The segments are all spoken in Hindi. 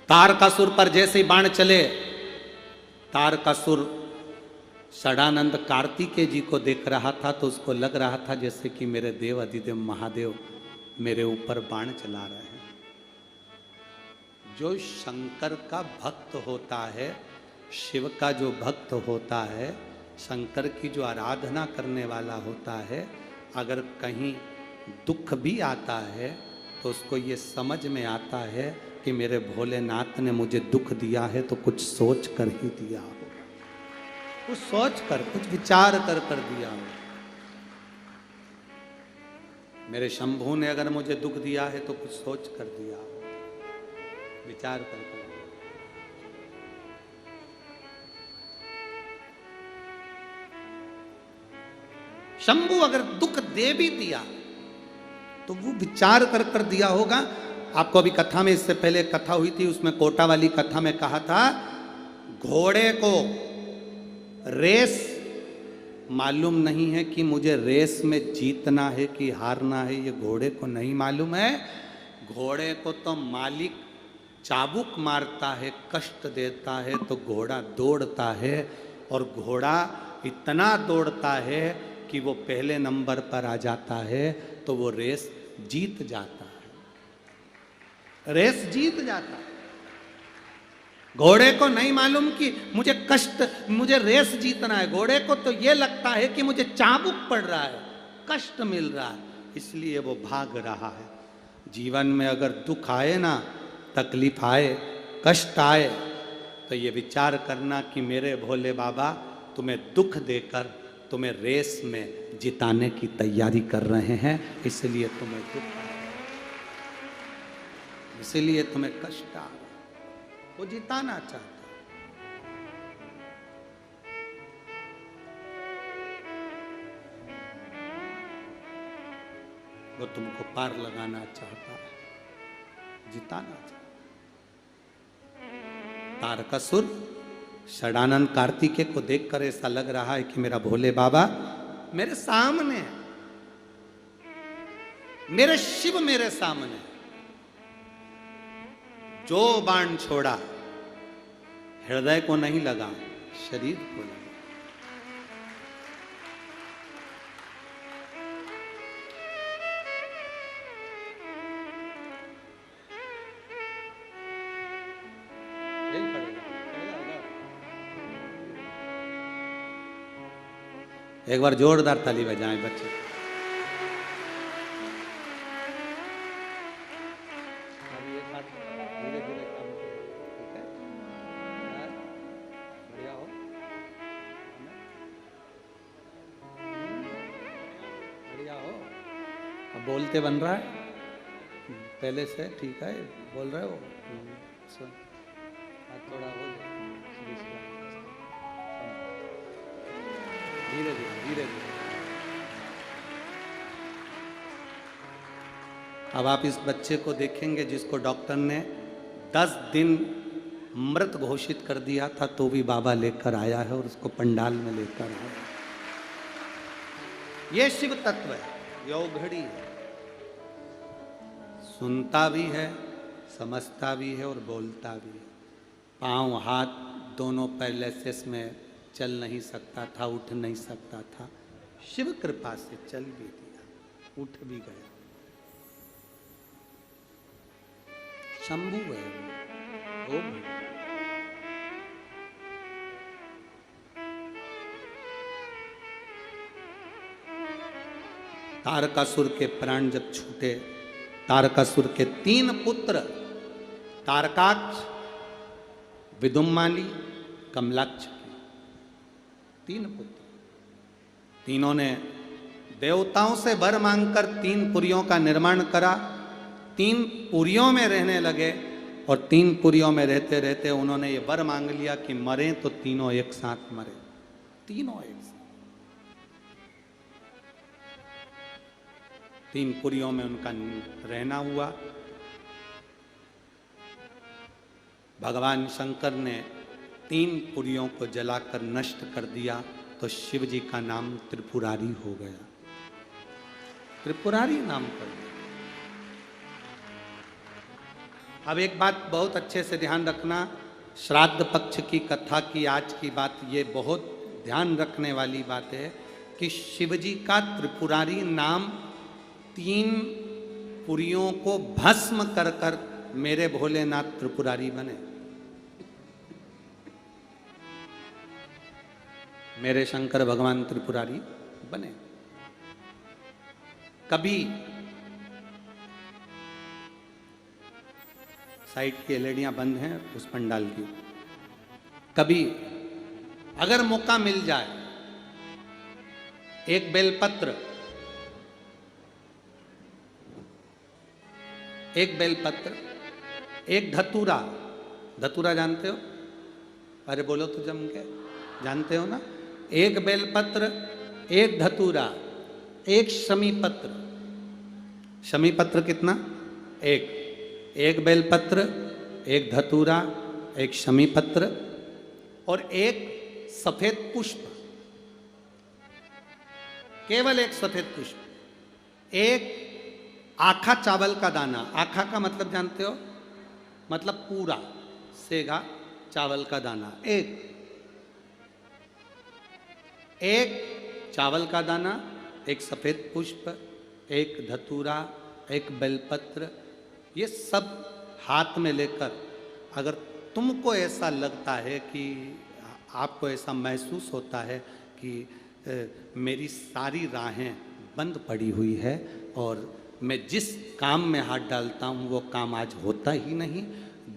तारकासुर पर जैसे ही बाण चले, तारकासुर षडानंद कार्तिकेय जी को देख रहा था तो उसको लग रहा था जैसे कि मेरे देव अधिदेव महादेव मेरे ऊपर बाण चला रहे हैं। जो शंकर का भक्त होता है, शिव का जो भक्त होता है, शंकर की जो आराधना करने वाला होता है, अगर कहीं दुख भी आता है तो उसको ये समझ में आता है कि मेरे भोलेनाथ ने मुझे दुख दिया है तो कुछ सोच कर ही दिया हो, कुछ सोच कर, कुछ विचार कर दिया हो। मेरे शंभू ने अगर मुझे दुख दिया है तो कुछ सोच कर दिया हो, विचार कर दिया। शंभू अगर दुख दे भी दिया तो वो विचार कर दिया होगा। आपको अभी कथा में, इससे पहले कथा हुई थी, उसमें कोटा वाली कथा में कहा था, घोड़े को रेस मालूम नहीं है कि मुझे रेस में जीतना है कि हारना है, ये घोड़े को नहीं मालूम है। घोड़े को तो मालिक चाबुक मारता है, कष्ट देता है तो घोड़ा दौड़ता है, और घोड़ा इतना दौड़ता है कि वो पहले नंबर पर आ जाता है तो वो रेस जीत जाता है, रेस जीत जाता है। घोड़े को नहीं मालूम कि मुझे कष्ट, मुझे रेस जीतना है। घोड़े को तो ये लगता है कि मुझे चाबुक पड़ रहा है, कष्ट मिल रहा है, इसलिए वो भाग रहा है। जीवन में अगर दुख आए ना, तकलीफ आए, कष्ट आए, तो ये विचार करना कि मेरे भोले बाबा तुम्हें दुख देकर तुम्हें रेस में जिताने की तैयारी कर रहे हैं, इसलिए तुम्हें दुख आ रहा है, इसलिए तुम्हें कष्ट आ रहा है। वो जिताना चाहता है। वो तुमको पार लगाना चाहता है, जिताना चाहता है। तारकासुर षडानंद कार्तिकेय को देखकर ऐसा लग रहा है कि मेरा भोले बाबा मेरे सामने है, मेरे शिव मेरे सामने। जो बाण छोड़ा हृदय को नहीं लगा, शरीर को लगा। एक बार जोरदार ताली बजाएं बच्चे। धीरे धीरे काम करो, ठीक है? बढ़िया हो, बढ़िया हो। अब बोलते बन रहा है पहले से, ठीक है? बोल रहे हो, सुन थोड़ा हो जाए, धीरे धीरे धीरे धीरे। अब आप इस बच्चे को देखेंगे जिसको डॉक्टर ने 10 दिन मृत घोषित कर दिया था, तो भी बाबा लेकर आया है और उसको पंडाल में लेकर आया। ये शिव तत्व है, योगघड़ी है, सुनता भी है, समझता भी है और बोलता भी है। पांव हाथ दोनों पैरालिसिस में चल नहीं सकता था, उठ नहीं सकता था, शिव कृपा से चल भी दिया, उठ भी गया। शंभू है वो। तारकासुर के प्राण जब छूटे, तारकासुर के 3 पुत्र तारकाक्ष, विदुम्माली, कमलाक्ष, 3 पुत्र। तीनों ने देवताओं से वर मांगकर 3 पुरियों का निर्माण करा, 3 पुरियों में रहने लगे, और 3 पुरियों में रहते रहते उन्होंने ये वर मांग लिया कि मरे तो तीनों एक साथ मरे, तीनों एक साथ। 3 पुरियों में उनका रहना हुआ। भगवान शंकर ने 3 पुरियों को जलाकर नष्ट कर दिया, तो शिव जी का नाम त्रिपुरारी हो गया, त्रिपुरारी नाम कर दिया। अब एक बात बहुत अच्छे से ध्यान रखना, श्राद्ध पक्ष की कथा की आज की बात ये बहुत ध्यान रखने वाली बात है कि शिवजी का त्रिपुरारी नाम 3 पुरियों को भस्म कर कर मेरे भोलेनाथ त्रिपुरारी बने। मेरे शंकर भगवान त्रिपुरारी बने। कभी साइड की एलईडियां बंद हैं उस पंडाल की, कभी अगर मौका मिल जाए एक बेलपत्र, एक धतूरा, धतूरा जानते हो? अरे बोलो तो जम के, जानते हो ना? एक बेलपत्र, एक धतूरा, एक शमीपत्र। शमीपत्र कितना? एक बेलपत्र, एक धतूरा, एक शमीपत्र और एक सफेद पुष्प, केवल एक सफेद पुष्प, एक आखा चावल का दाना। आखा का मतलब जानते हो? मतलब पूरा सेगा चावल का दाना। एक चावल का दाना, एक सफेद पुष्प, एक धतूरा, एक बेलपत्र, ये सब हाथ में लेकर अगर तुमको ऐसा लगता है कि आपको ऐसा महसूस होता है कि मेरी सारी राहें बंद पड़ी हुई है और मैं जिस काम में हाथ डालता हूँ वो काम आज होता ही नहीं,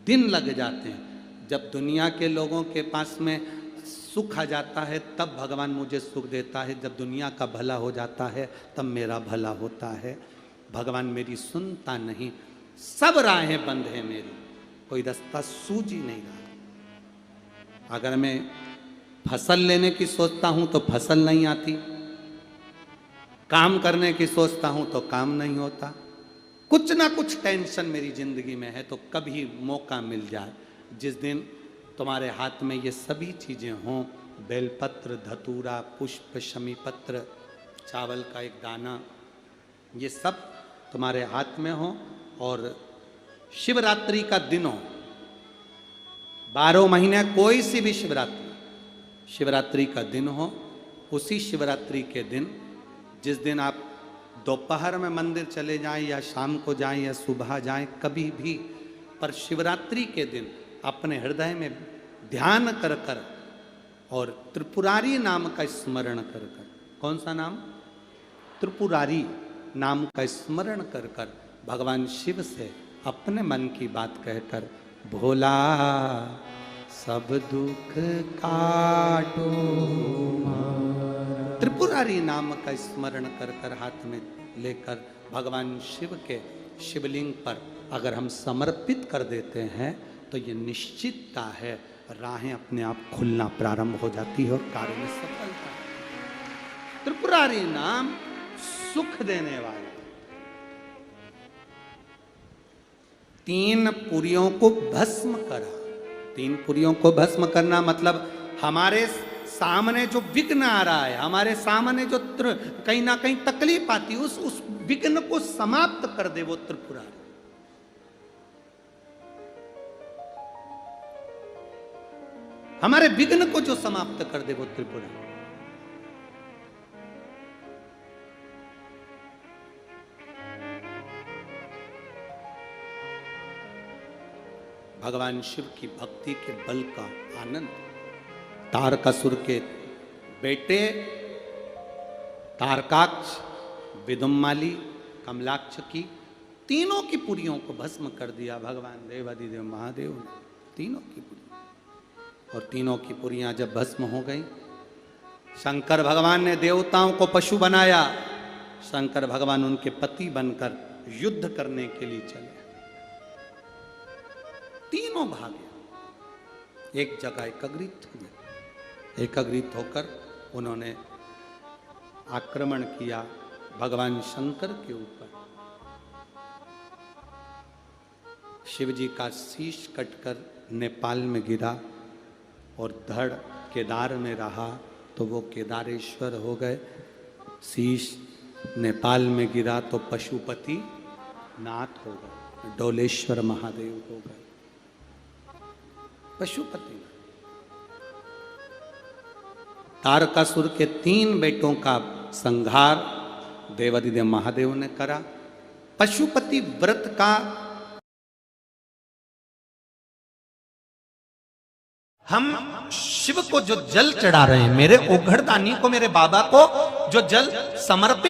दिन लग जाते हैं। जब दुनिया के लोगों के पास में सुख आ जाता है तब भगवान मुझे सुख देता है, जब दुनिया का भला हो जाता है तब मेरा भला होता है। भगवान मेरी सुनता नहीं, सब राहें बंद है मेरी, कोई रास्ता सूझ ही नहीं रहा। अगर मैं फसल लेने की सोचता हूं तो फसल नहीं आती, काम करने की सोचता हूं तो काम नहीं होता, कुछ ना कुछ टेंशन मेरी जिंदगी में है। तो कभी मौका मिल जाए जिस दिन तुम्हारे हाथ में ये सभी चीजें हों, बेलपत्र, धतूरा, पुष्प, शमीपत्र, चावल का एक दाना, ये सब तुम्हारे हाथ में हो और शिवरात्रि का दिन हो, 12 महीने कोई सी भी शिवरात्रि का दिन हो, उसी शिवरात्रि के दिन जिस दिन आप दोपहर में मंदिर चले जाएं या शाम को जाएं या सुबह जाएं, कभी भी, पर शिवरात्रि के दिन अपने हृदय में ध्यान कर कर और त्रिपुरारी नाम का स्मरण कर कर, कौन सा नाम? त्रिपुरारी नाम का स्मरण कर कर भगवान शिव से अपने मन की बात कहकर, भोला सब दुख काटो, त्रिपुरारी नाम का स्मरण कर कर हाथ में लेकर भगवान शिव के शिवलिंग पर अगर हम समर्पित कर देते हैं तो ये निश्चितता है राहें अपने आप खुलना प्रारंभ हो जाती है और कार्य में सफलता। त्रिपुरारी नाम सुख देने वाला। 3 पुरियों को भस्म करा। 3 पुरियों को भस्म करना मतलब हमारे सामने जो विघ्न आ रहा है, हमारे सामने जो कहीं ना कहीं तकलीफ आती है, उस विघ्न को समाप्त कर दे वो त्रिपुरारी। हमारे विघ्न को जो समाप्त कर दे वो त्रिपुरारी। भगवान शिव की भक्ति के बल का आनंद तारकासुर के बेटे तारकाक्ष, विदुम्माली, कमलाक्ष की तीनों की पुरियों को भस्म कर दिया भगवान देवादिदेव महादेव ने, तीनों की पुरियां। और तीनों की पुरियां जब भस्म हो गई, शंकर भगवान ने देवताओं को पशु बनाया, शंकर भगवान उनके पति बनकर युद्ध करने के लिए चले। तीनों भागे एक जगह एकत्रित हुए। एकत्रित होकर उन्होंने आक्रमण किया भगवान शंकर के ऊपर। शिवजी का शीश कटकर नेपाल में गिरा और धड़ केदार में रहा तो वो केदारेश्वर हो गए। शीश नेपाल में गिरा तो पशुपति नाथ हो गए। डोलेश्वर महादेव हो गए। पशुपति तारकासुर के 3 बेटों का संहार देवादिदेव महादेव ने करा। पशुपति व्रत का हम शिव को जो जल चढ़ा रहे हैं, मेरे ओघड़दानी को, मेरे बाबा को जो जल समर्पित